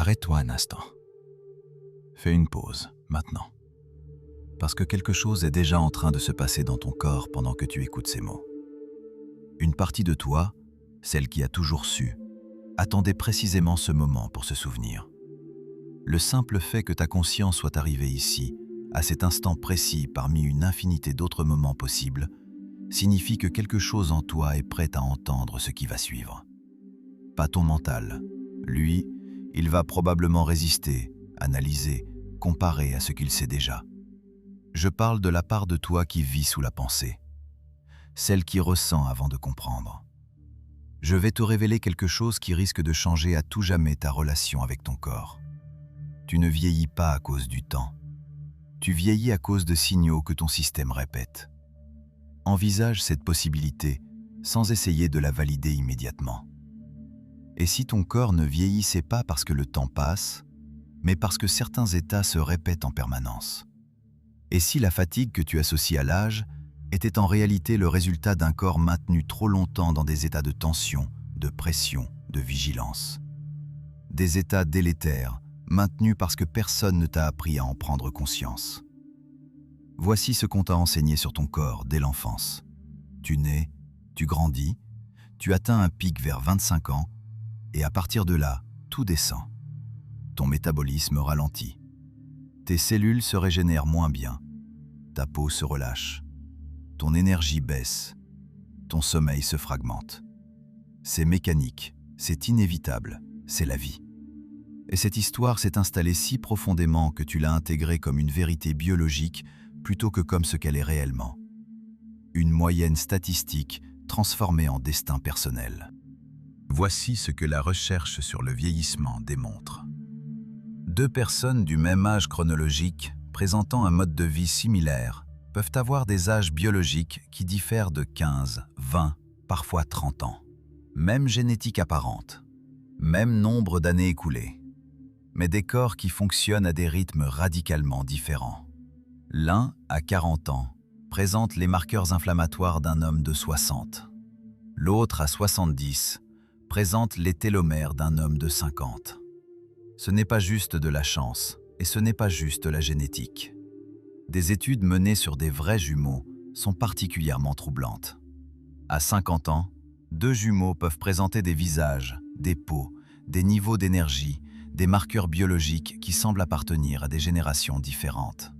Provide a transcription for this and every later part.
Arrête-toi un instant. Fais une pause, maintenant. Parce que quelque chose est déjà en train de se passer dans ton corps pendant que tu écoutes ces mots. Une partie de toi, celle qui a toujours su, attendait précisément ce moment pour se souvenir. Le simple fait que ta conscience soit arrivée ici, à cet instant précis parmi une infinité d'autres moments possibles, signifie que quelque chose en toi est prêt à entendre ce qui va suivre. Pas ton mental. Lui, il va probablement résister, analyser, comparer à ce qu'il sait déjà. Je parle de la part de toi qui vit sous la pensée, celle qui ressent avant de comprendre. Je vais te révéler quelque chose qui risque de changer à tout jamais ta relation avec ton corps. Tu ne vieillis pas à cause du temps. Tu vieillis à cause de signaux que ton système répète. Envisage cette possibilité sans essayer de la valider immédiatement. Et si ton corps ne vieillissait pas parce que le temps passe, mais parce que certains états se répètent en permanence? Et si la fatigue que tu associes à l'âge était en réalité le résultat d'un corps maintenu trop longtemps dans des états de tension, de pression, de vigilance? Des états délétères, maintenus parce que personne ne t'a appris à en prendre conscience. Voici ce qu'on t'a enseigné sur ton corps dès l'enfance. Tu nais, tu grandis, tu atteins un pic vers 25 ans, et à partir de là, tout descend. Ton métabolisme ralentit. Tes cellules se régénèrent moins bien. Ta peau se relâche. Ton énergie baisse. Ton sommeil se fragmente. C'est mécanique, c'est inévitable, c'est la vie. Et cette histoire s'est installée si profondément que tu l'as intégrée comme une vérité biologique plutôt que comme ce qu'elle est réellement. Une moyenne statistique transformée en destin personnel. Voici ce que la recherche sur le vieillissement démontre. Deux personnes du même âge chronologique, présentant un mode de vie similaire, peuvent avoir des âges biologiques qui diffèrent de 15, 20, parfois 30 ans. Même génétique apparente, même nombre d'années écoulées, mais des corps qui fonctionnent à des rythmes radicalement différents. L'un, à 40 ans, présente les marqueurs inflammatoires d'un homme de 60. L'autre, à 70, présente les télomères d'un homme de 50. Ce n'est pas juste de la chance, et ce n'est pas juste la génétique. Des études menées sur des vrais jumeaux sont particulièrement troublantes. À 50 ans, deux jumeaux peuvent présenter des visages, des peaux, des niveaux d'énergie, des marqueurs biologiques qui semblent appartenir à des générations différentes.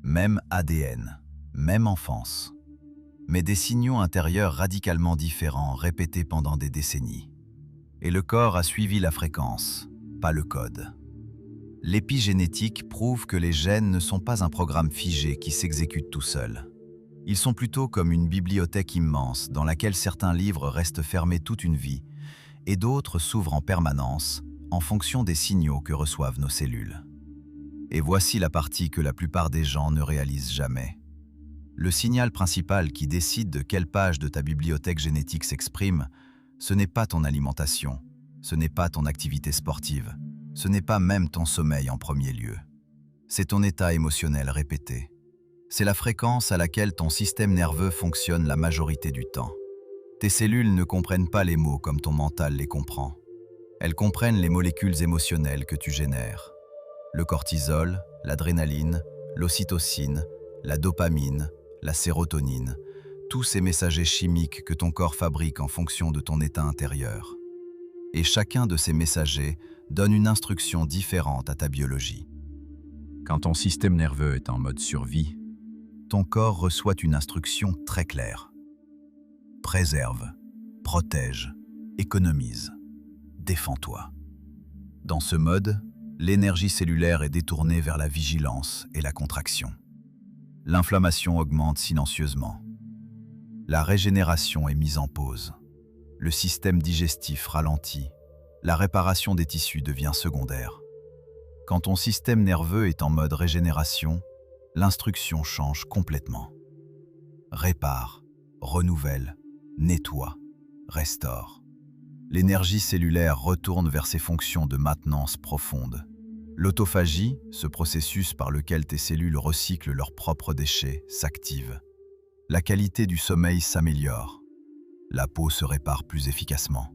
Même ADN, même enfance, mais des signaux intérieurs radicalement différents répétés pendant des décennies. Et le corps a suivi la fréquence, pas le code. L'épigénétique prouve que les gènes ne sont pas un programme figé qui s'exécute tout seul. Ils sont plutôt comme une bibliothèque immense dans laquelle certains livres restent fermés toute une vie et d'autres s'ouvrent en permanence en fonction des signaux que reçoivent nos cellules. Et voici la partie que la plupart des gens ne réalisent jamais. Le signal principal qui décide de quelle page de ta bibliothèque génétique s'exprime, ce n'est pas ton alimentation, ce n'est pas ton activité sportive, ce n'est pas même ton sommeil en premier lieu. C'est ton état émotionnel répété. C'est la fréquence à laquelle ton système nerveux fonctionne la majorité du temps. Tes cellules ne comprennent pas les mots comme ton mental les comprend. Elles comprennent les molécules émotionnelles que tu génères. Le cortisol, l'adrénaline, l'ocytocine, la dopamine, la sérotonine, tous ces messagers chimiques que ton corps fabrique en fonction de ton état intérieur. Et chacun de ces messagers donne une instruction différente à ta biologie. Quand ton système nerveux est en mode survie, ton corps reçoit une instruction très claire. Préserve, protège, économise, défends-toi. Dans ce mode, l'énergie cellulaire est détournée vers la vigilance et la contraction. L'inflammation augmente silencieusement. La régénération est mise en pause. Le système digestif ralentit. La réparation des tissus devient secondaire. Quand ton système nerveux est en mode régénération, l'instruction change complètement. Répare, renouvelle, nettoie, restaure. L'énergie cellulaire retourne vers ses fonctions de maintenance profonde. L'autophagie, ce processus par lequel tes cellules recyclent leurs propres déchets, s'active. La qualité du sommeil s'améliore. La peau se répare plus efficacement.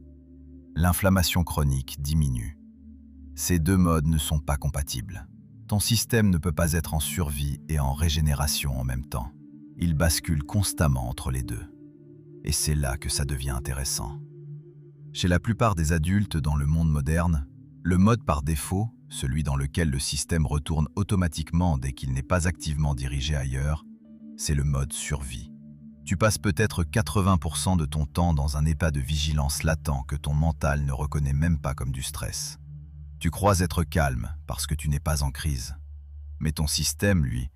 L'inflammation chronique diminue. Ces deux modes ne sont pas compatibles. Ton système ne peut pas être en survie et en régénération en même temps. Il bascule constamment entre les deux. Et c'est là que ça devient intéressant. Chez la plupart des adultes dans le monde moderne, le mode par défaut, celui dans lequel le système retourne automatiquement dès qu'il n'est pas activement dirigé ailleurs, c'est le mode survie. Tu passes peut-être 80% de ton temps dans un état de vigilance latent que ton mental ne reconnaît même pas comme du stress. Tu crois être calme parce que tu n'es pas en crise. Mais ton système, lui,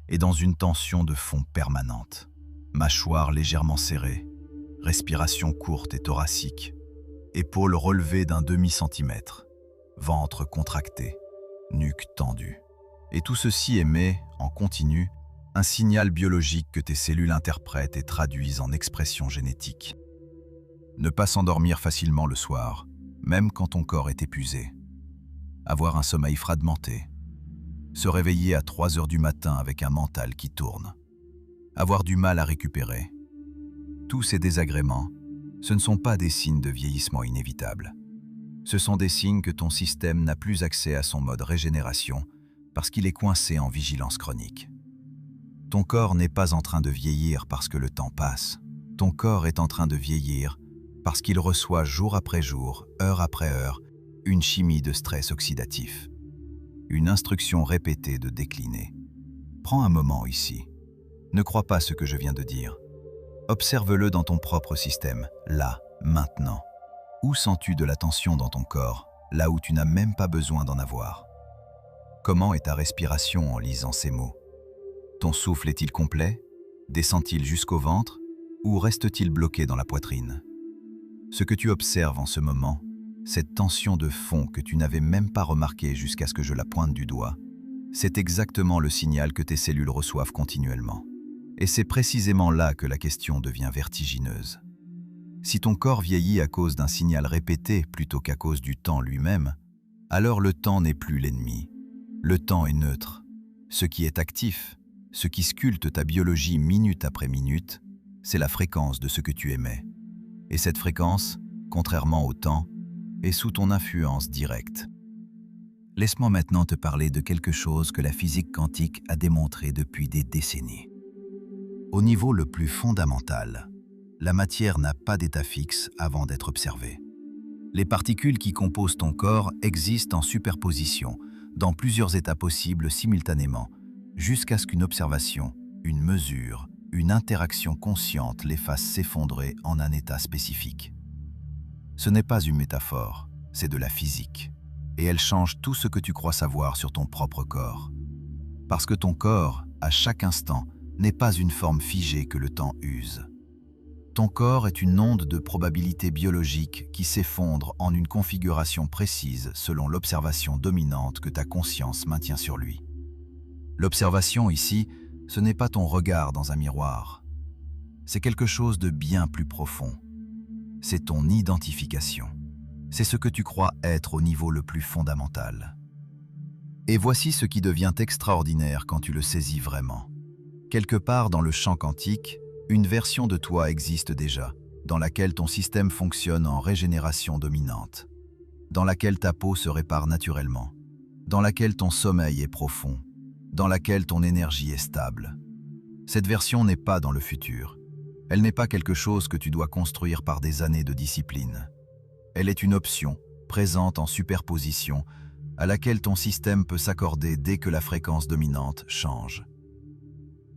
est dans une tension de fond permanente. Mâchoire légèrement serrée, respiration courte et thoracique, épaules relevées d'un demi-centimètre, ventre contracté, nuque tendue. Et tout ceci émet, en continu, un signal biologique que tes cellules interprètent et traduisent en expression génétique. Ne pas s'endormir facilement le soir, même quand ton corps est épuisé. Avoir un sommeil fragmenté. Se réveiller à 3 heures du matin avec un mental qui tourne. Avoir du mal à récupérer. Tous ces désagréments, ce ne sont pas des signes de vieillissement inévitable. Ce sont des signes que ton système n'a plus accès à son mode régénération parce qu'il est coincé en vigilance chronique. Ton corps n'est pas en train de vieillir parce que le temps passe. Ton corps est en train de vieillir parce qu'il reçoit jour après jour, heure après heure, une chimie de stress oxydatif. Une instruction répétée de décliner. Prends un moment ici. Ne crois pas ce que je viens de dire. Observe-le dans ton propre système, là, maintenant. Où sens-tu de la tension dans ton corps, là où tu n'as même pas besoin d'en avoir? Comment est ta respiration en lisant ces mots? Ton souffle est-il complet? Descend-il jusqu'au ventre? Ou reste-t-il bloqué dans la poitrine? Ce que tu observes en ce moment, cette tension de fond que tu n'avais même pas remarquée jusqu'à ce que je la pointe du doigt, c'est exactement le signal que tes cellules reçoivent continuellement. Et c'est précisément là que la question devient vertigineuse. Si ton corps vieillit à cause d'un signal répété plutôt qu'à cause du temps lui-même, alors le temps n'est plus l'ennemi. Le temps est neutre. Ce qui est actif, ce qui sculpte ta biologie minute après minute, c'est la fréquence de ce que tu émets. Et cette fréquence, contrairement au temps, est sous ton influence directe. Laisse-moi maintenant te parler de quelque chose que la physique quantique a démontré depuis des décennies. Au niveau le plus fondamental, la matière n'a pas d'état fixe avant d'être observée. Les particules qui composent ton corps existent en superposition, dans plusieurs états possibles simultanément, jusqu'à ce qu'une observation, une mesure, une interaction consciente les fasse s'effondrer en un état spécifique. Ce n'est pas une métaphore, c'est de la physique. Et elle change tout ce que tu crois savoir sur ton propre corps. Parce que ton corps, à chaque instant, n'est pas une forme figée que le temps use. Ton corps est une onde de probabilité biologique qui s'effondre en une configuration précise selon l'observation dominante que ta conscience maintient sur lui. L'observation ici, ce n'est pas ton regard dans un miroir. C'est quelque chose de bien plus profond. C'est ton identification. C'est ce que tu crois être au niveau le plus fondamental. Et voici ce qui devient extraordinaire quand tu le saisis vraiment. Quelque part dans le champ quantique, une version de toi existe déjà, dans laquelle ton système fonctionne en régénération dominante, dans laquelle ta peau se répare naturellement, dans laquelle ton sommeil est profond, dans laquelle ton énergie est stable. Cette version n'est pas dans le futur. Elle n'est pas quelque chose que tu dois construire par des années de discipline. Elle est une option, présente en superposition, à laquelle ton système peut s'accorder dès que la fréquence dominante change.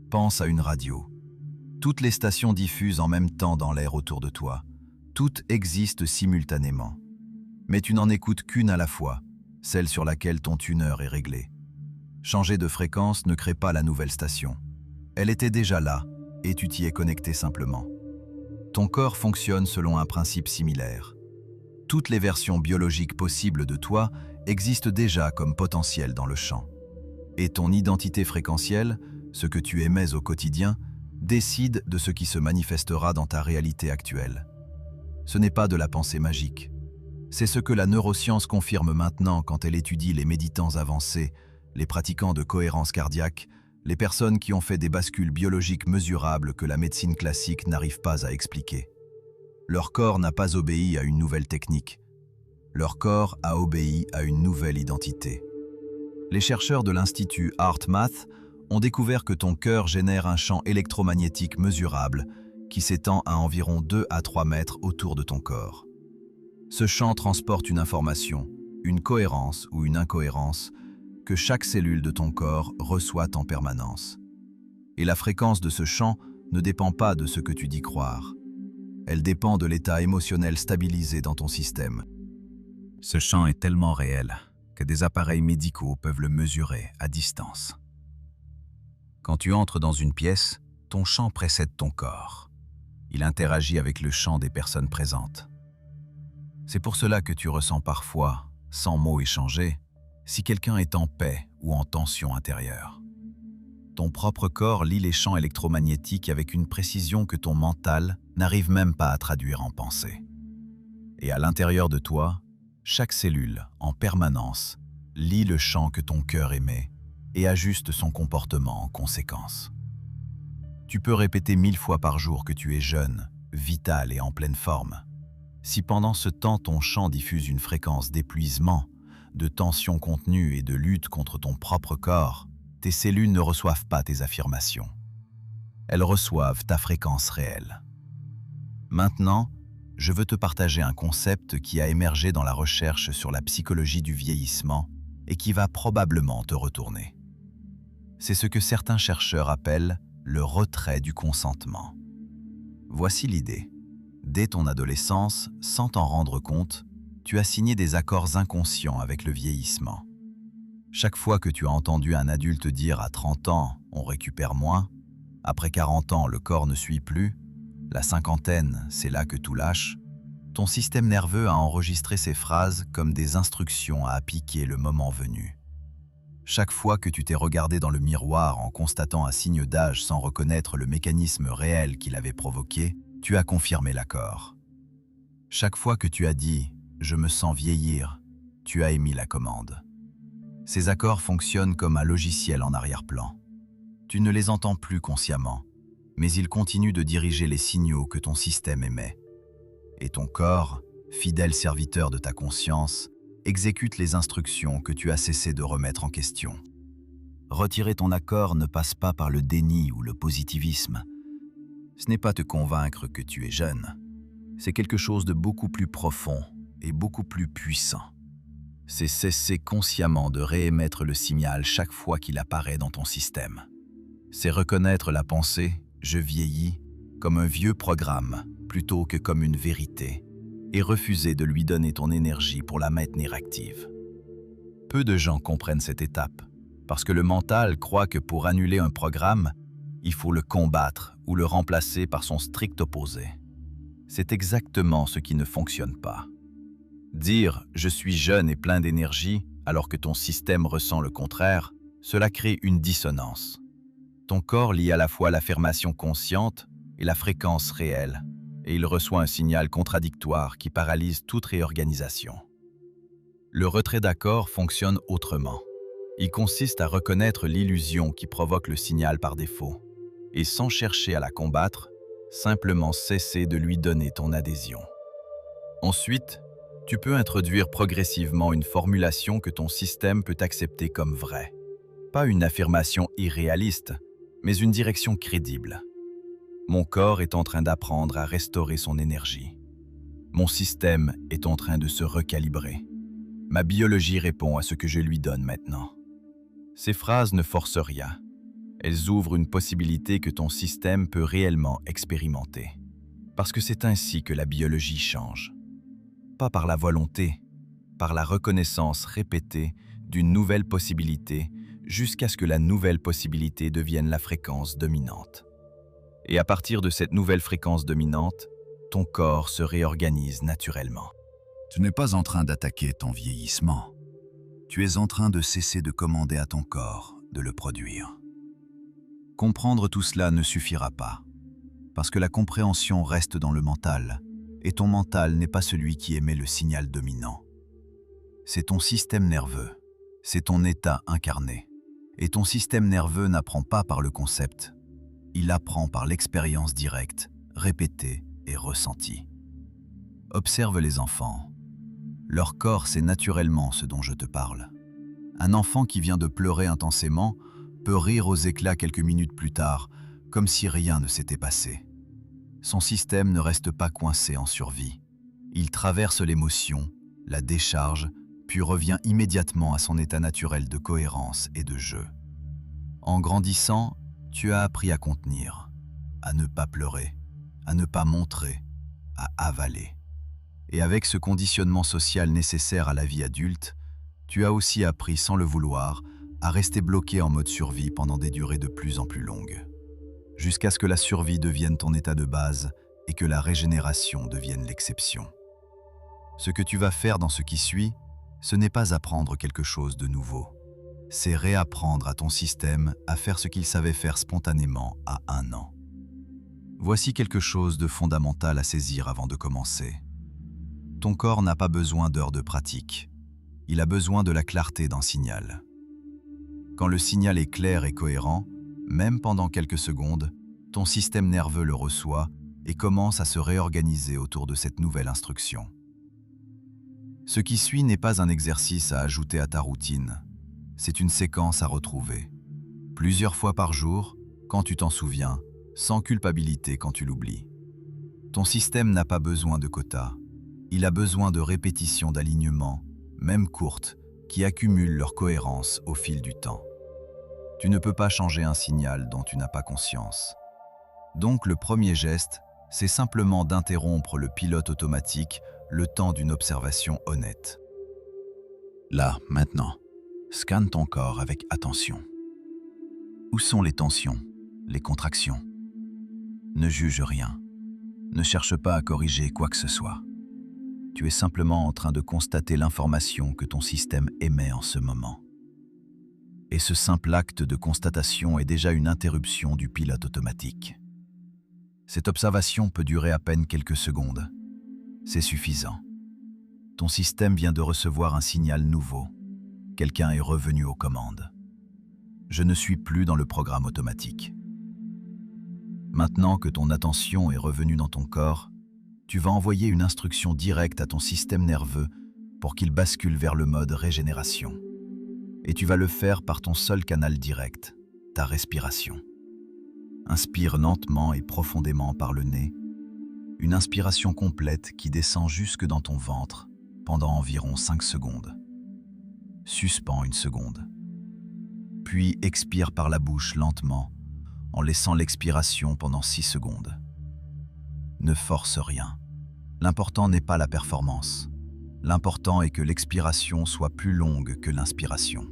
Pense à une radio. Toutes les stations diffusent en même temps dans l'air autour de toi. Toutes existent simultanément. Mais tu n'en écoutes qu'une à la fois, celle sur laquelle ton tuner est réglé. Changer de fréquence ne crée pas la nouvelle station. Elle était déjà là, et tu t'y es connecté simplement. Ton corps fonctionne selon un principe similaire. Toutes les versions biologiques possibles de toi existent déjà comme potentiel dans le champ. Et ton identité fréquentielle, ce que tu émets au quotidien, décide de ce qui se manifestera dans ta réalité actuelle. Ce n'est pas de la pensée magique. C'est ce que la neuroscience confirme maintenant quand elle étudie les méditants avancés, les pratiquants de cohérence cardiaque, les personnes qui ont fait des bascules biologiques mesurables que la médecine classique n'arrive pas à expliquer. Leur corps n'a pas obéi à une nouvelle technique. Leur corps a obéi à une nouvelle identité. Les chercheurs de l'Institut HeartMath ont découvert que ton cœur génère un champ électromagnétique mesurable qui s'étend à environ 2 à 3 mètres autour de ton corps. Ce champ transporte une information, une cohérence ou une incohérence que chaque cellule de ton corps reçoit en permanence. Et la fréquence de ce champ ne dépend pas de ce que tu dis croire. Elle dépend de l'état émotionnel stabilisé dans ton système. Ce champ est tellement réel que des appareils médicaux peuvent le mesurer à distance. Quand tu entres dans une pièce, ton champ précède ton corps. Il interagit avec le champ des personnes présentes. C'est pour cela que tu ressens parfois, sans mots échangés, si quelqu'un est en paix ou en tension intérieure. Ton propre corps lit les champs électromagnétiques avec une précision que ton mental n'arrive même pas à traduire en pensée. Et à l'intérieur de toi, chaque cellule, en permanence, lit le chant que ton cœur émet et ajuste son comportement en conséquence. Tu peux répéter 1000 fois par jour que tu es jeune, vital et en pleine forme. Si pendant ce temps ton chant diffuse une fréquence d'épuisement, de tension contenue et de lutte contre ton propre corps, tes cellules ne reçoivent pas tes affirmations. Elles reçoivent ta fréquence réelle. Maintenant, je veux te partager un concept qui a émergé dans la recherche sur la psychologie du vieillissement et qui va probablement te retourner. C'est ce que certains chercheurs appellent le retrait du consentement. Voici l'idée. Dès ton adolescence, sans t'en rendre compte, tu as signé des accords inconscients avec le vieillissement. Chaque fois que tu as entendu un adulte dire à 30 ans « on récupère moins », après 40 ans le corps ne suit plus, la cinquantaine, c'est là que tout lâche, ton système nerveux a enregistré ces phrases comme des instructions à appliquer le moment venu. Chaque fois que tu t'es regardé dans le miroir en constatant un signe d'âge sans reconnaître le mécanisme réel qui l'avait provoqué, tu as confirmé l'accord. Chaque fois que tu as dit « je me sens vieillir », tu as émis la commande. Ces accords fonctionnent comme un logiciel en arrière-plan. Tu ne les entends plus consciemment, mais ils continuent de diriger les signaux que ton système émet. Et ton corps, fidèle serviteur de ta conscience, exécute les instructions que tu as cessé de remettre en question. Retirer ton accord ne passe pas par le déni ou le positivisme. Ce n'est pas te convaincre que tu es jeune. C'est quelque chose de beaucoup plus profond et beaucoup plus puissant. C'est cesser consciemment de réémettre le signal chaque fois qu'il apparaît dans ton système. C'est reconnaître la pensée « je vieillis » comme un vieux programme plutôt que comme une vérité et refuser de lui donner ton énergie pour la maintenir active. Peu de gens comprennent cette étape parce que le mental croit que pour annuler un programme, il faut le combattre ou le remplacer par son strict opposé. C'est exactement ce qui ne fonctionne pas. Dire « je suis jeune et plein d'énergie » alors que ton système ressent le contraire, cela crée une dissonance. Ton corps lie à la fois l'affirmation consciente et la fréquence réelle, et il reçoit un signal contradictoire qui paralyse toute réorganisation. Le retrait d'accord fonctionne autrement. Il consiste à reconnaître l'illusion qui provoque le signal par défaut, et sans chercher à la combattre, simplement cesser de lui donner ton adhésion. Ensuite, tu peux introduire progressivement une formulation que ton système peut accepter comme vraie. Pas une affirmation irréaliste, mais une direction crédible. Mon corps est en train d'apprendre à restaurer son énergie. Mon système est en train de se recalibrer. Ma biologie répond à ce que je lui donne maintenant. Ces phrases ne forcent rien. Elles ouvrent une possibilité que ton système peut réellement expérimenter. Parce que c'est ainsi que la biologie change. Pas par la volonté, par la reconnaissance répétée d'une nouvelle possibilité jusqu'à ce que la nouvelle possibilité devienne la fréquence dominante. Et à partir de cette nouvelle fréquence dominante, ton corps se réorganise naturellement. Tu n'es pas en train d'attaquer ton vieillissement. Tu es en train de cesser de commander à ton corps de le produire. Comprendre tout cela ne suffira pas, parce que la compréhension reste dans le mental, et ton mental n'est pas celui qui émet le signal dominant. C'est ton système nerveux, c'est ton état incarné. Et ton système nerveux n'apprend pas par le concept, il apprend par l'expérience directe, répétée et ressentie. Observe les enfants. Leur corps sait naturellement ce dont je te parle. Un enfant qui vient de pleurer intensément peut rire aux éclats quelques minutes plus tard, comme si rien ne s'était passé. Son système ne reste pas coincé en survie. Il traverse l'émotion, la décharge, puis revient immédiatement à son état naturel de cohérence et de jeu. En grandissant, tu as appris à contenir, à ne pas pleurer, à ne pas montrer, à avaler. Et avec ce conditionnement social nécessaire à la vie adulte, tu as aussi appris sans le vouloir à rester bloqué en mode survie pendant des durées de plus en plus longues, jusqu'à ce que la survie devienne ton état de base et que la régénération devienne l'exception. Ce que tu vas faire dans ce qui suit, ce n'est pas apprendre quelque chose de nouveau. C'est réapprendre à ton système à faire ce qu'il savait faire spontanément à 1 an. Voici quelque chose de fondamental à saisir avant de commencer. Ton corps n'a pas besoin d'heures de pratique. Il a besoin de la clarté d'un signal. Quand le signal est clair et cohérent, même pendant quelques secondes, ton système nerveux le reçoit et commence à se réorganiser autour de cette nouvelle instruction. Ce qui suit n'est pas un exercice à ajouter à ta routine, c'est une séquence à retrouver. Plusieurs fois par jour, quand tu t'en souviens, sans culpabilité quand tu l'oublies. Ton système n'a pas besoin de quotas, il a besoin de répétitions d'alignement, même courtes, qui accumulent leur cohérence au fil du temps. Tu ne peux pas changer un signal dont tu n'as pas conscience. Donc le premier geste, c'est simplement d'interrompre le pilote automatique le temps d'une observation honnête. Là, maintenant, scanne ton corps avec attention. Où sont les tensions, les contractions? Ne juge rien. Ne cherche pas à corriger quoi que ce soit. Tu es simplement en train de constater l'information que ton système émet en ce moment. Et ce simple acte de constatation est déjà une interruption du pilote automatique. Cette observation peut durer à peine quelques secondes. C'est suffisant. Ton système vient de recevoir un signal nouveau. Quelqu'un est revenu aux commandes. Je ne suis plus dans le programme automatique. Maintenant que ton attention est revenue dans ton corps, tu vas envoyer une instruction directe à ton système nerveux pour qu'il bascule vers le mode régénération. Et tu vas le faire par ton seul canal direct, ta respiration. Inspire lentement et profondément par le nez, une inspiration complète qui descend jusque dans ton ventre pendant environ 5 secondes. Suspends 1 seconde. Puis expire par la bouche lentement, en laissant l'expiration pendant 6 secondes. Ne force rien. L'important n'est pas la performance. L'important est que l'expiration soit plus longue que l'inspiration.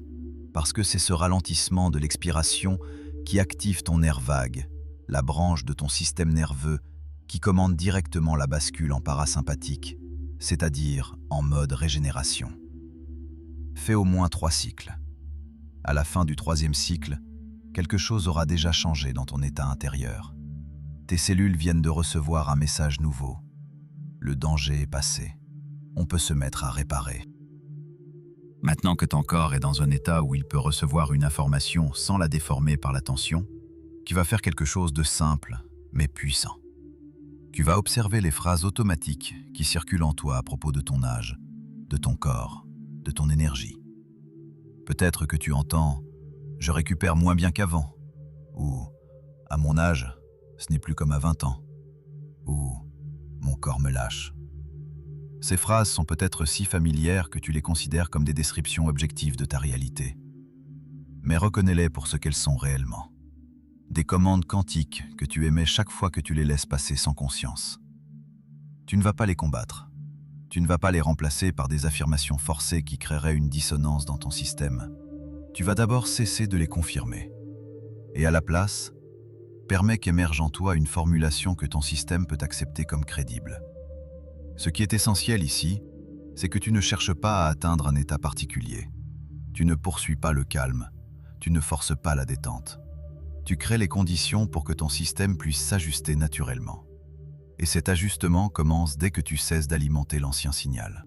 Parce que c'est ce ralentissement de l'expiration qui active ton nerf vague, la branche de ton système nerveux qui commande directement la bascule en parasympathique, c'est-à-dire en mode régénération. Fais au moins 3 cycles. À la fin du 3e cycle, quelque chose aura déjà changé dans ton état intérieur. Tes cellules viennent de recevoir un message nouveau. Le danger est passé. On peut se mettre à réparer. Maintenant que ton corps est dans un état où il peut recevoir une information sans la déformer par la tension, tu vas faire quelque chose de simple, mais puissant. Tu vas observer les phrases automatiques qui circulent en toi à propos de ton âge, de ton corps, de ton énergie. Peut-être que tu entends « je récupère moins bien qu'avant » ou « à mon âge, ce n'est plus comme à 20 ans » ou « mon corps me lâche ». Ces phrases sont peut-être si familières que tu les considères comme des descriptions objectives de ta réalité. Mais reconnais-les pour ce qu'elles sont réellement. Des commandes quantiques que tu émets chaque fois que tu les laisses passer sans conscience. Tu ne vas pas les combattre. Tu ne vas pas les remplacer par des affirmations forcées qui créeraient une dissonance dans ton système. Tu vas d'abord cesser de les confirmer. Et à la place, permets qu'émerge en toi une formulation que ton système peut accepter comme crédible. Ce qui est essentiel ici, c'est que tu ne cherches pas à atteindre un état particulier. Tu ne poursuis pas le calme, tu ne forces pas la détente. Tu crées les conditions pour que ton système puisse s'ajuster naturellement. Et cet ajustement commence dès que tu cesses d'alimenter l'ancien signal.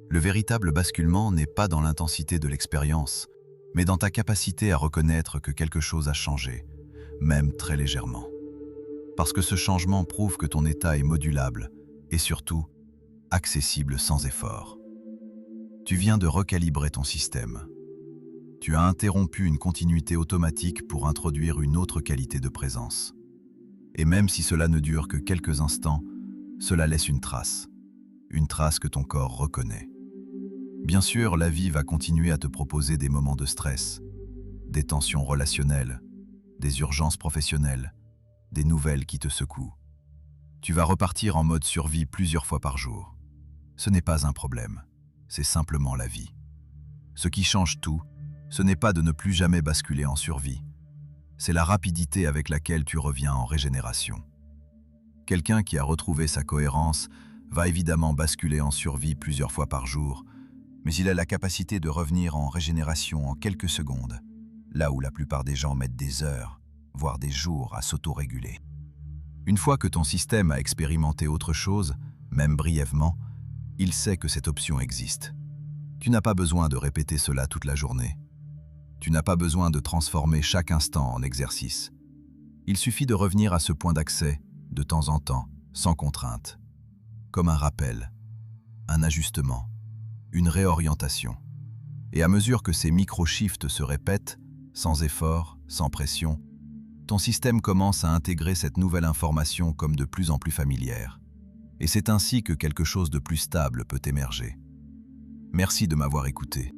Le véritable basculement n'est pas dans l'intensité de l'expérience, mais dans ta capacité à reconnaître que quelque chose a changé, même très légèrement. Parce que ce changement prouve que ton état est modulable, et surtout, accessible sans effort. Tu viens de recalibrer ton système. Tu as interrompu une continuité automatique pour introduire une autre qualité de présence. Et même si cela ne dure que quelques instants, cela laisse une trace que ton corps reconnaît. Bien sûr, la vie va continuer à te proposer des moments de stress, des tensions relationnelles, des urgences professionnelles, des nouvelles qui te secouent. Tu vas repartir en mode survie plusieurs fois par jour. Ce n'est pas un problème, c'est simplement la vie. Ce qui change tout, ce n'est pas de ne plus jamais basculer en survie, c'est la rapidité avec laquelle tu reviens en régénération. Quelqu'un qui a retrouvé sa cohérence va évidemment basculer en survie plusieurs fois par jour, mais il a la capacité de revenir en régénération en quelques secondes, là où la plupart des gens mettent des heures, voire des jours à s'auto-réguler. Une fois que ton système a expérimenté autre chose, même brièvement, il sait que cette option existe. Tu n'as pas besoin de répéter cela toute la journée. Tu n'as pas besoin de transformer chaque instant en exercice. Il suffit de revenir à ce point d'accès, de temps en temps, sans contrainte, comme un rappel, un ajustement, une réorientation. Et à mesure que ces micro-shifts se répètent, sans effort, sans pression, ton système commence à intégrer cette nouvelle information comme de plus en plus familière. Et c'est ainsi que quelque chose de plus stable peut émerger. Merci de m'avoir écouté.